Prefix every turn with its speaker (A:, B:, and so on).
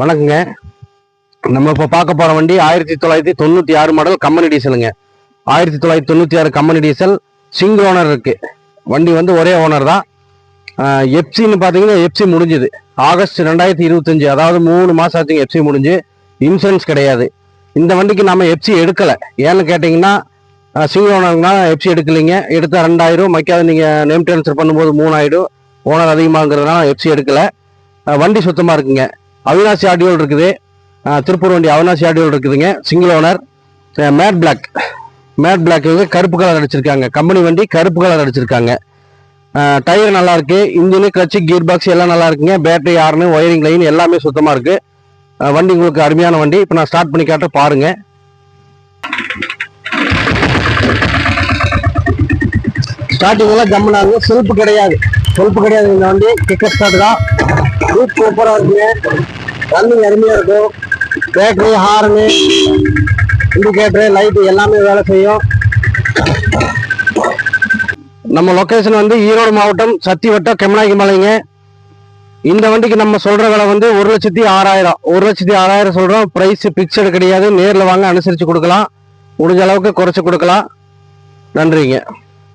A: வணக்கங்க. நம்ம இப்போ பார்க்க போகிற வண்டி 1996 மாடல் கம்பெனி டீசலுங்க. 1996 கம்பெனி டீசல், சிங்கிள் ஓனர் இருக்கு. வண்டி வந்து ஒரே ஓனர் தான். எஃப்சின்னு பார்த்தீங்கன்னா எஃப்சி முடிஞ்சுது ஆகஸ்ட் 2025, அதாவது 3 மாதம் ஆச்சுங்க எஃப்சி முடிஞ்சு. இன்சூரன்ஸ் கிடையாது. இந்த வண்டிக்கு நம்ம எஃப்சி எடுக்கலை. ஏன்னு கேட்டிங்கன்னா சிங்கிள் ஓனர்னா எஃப்சி எடுக்கலைங்க. எடுத்தால் 2000, மைக்காவது நீங்கள் நேம் ட்ரான்ஸ்ஃபர் பண்ணும்போது 3000, ஓனர் அதிகமாகிறதுனால எஃப்சி எடுக்கலை. வண்டி சுத்தமாக இருக்குங்க. அவினாசி ஆடியோல் இருக்குது. திருப்பூர் வண்டி அவினாசி ஆடியோல் இருக்குதுங்க. Single owner. மேட் பிளாக் கருப்பு கலர் அடிச்சிருக்காங்க. கம்பெனி வண்டி கருப்பு கலர் அடிச்சிருக்காங்க. டயர் நல்லா இருக்கு. இன்ஜினு, கிளச்சு, கியர் பாக்ஸ் எல்லாம் நல்லா இருக்குங்க. பேட்டரி, ஹார்னு, ஒயரிங் லைன் எல்லாமே சுத்தமாக இருக்கு. வண்டி உங்களுக்கு அருமையான வண்டி. இப்போ நான் ஸ்டார்ட் பண்ணி காட்ட பாருங்க. ஸ்டார்டிங்லாம் ஜம்முனாங்க. செல்ஃப் கிடையாது. இந்த வண்டி கிக்கர் ஸ்டார்ட் தான். ரூட் சூப்பராக இருக்குங்க. ரன்னிங் அருமையாக இருக்கும். பேட்டரி, ஹார்னு, இண்டிகேட்டரு, லைட்டு எல்லாமே வேலை செய்யும். நம்ம லொக்கேஷன் வந்து ஈரோடு மாவட்டம் சத்திவட்டம் கெமனாய்க்கு மலைங்க. இந்த வண்டிக்கு நம்ம சொல்ற விலை வந்து 1,06,000. 1,06,000 சொல்றோம். பிரைஸ் பிக்சடு கிடையாது. நேரில் வாங்க, அனுசரித்து கொடுக்கலாம். முடிஞ்ச அளவுக்கு குறைச்சி கொடுக்கலாம். நன்றிங்க.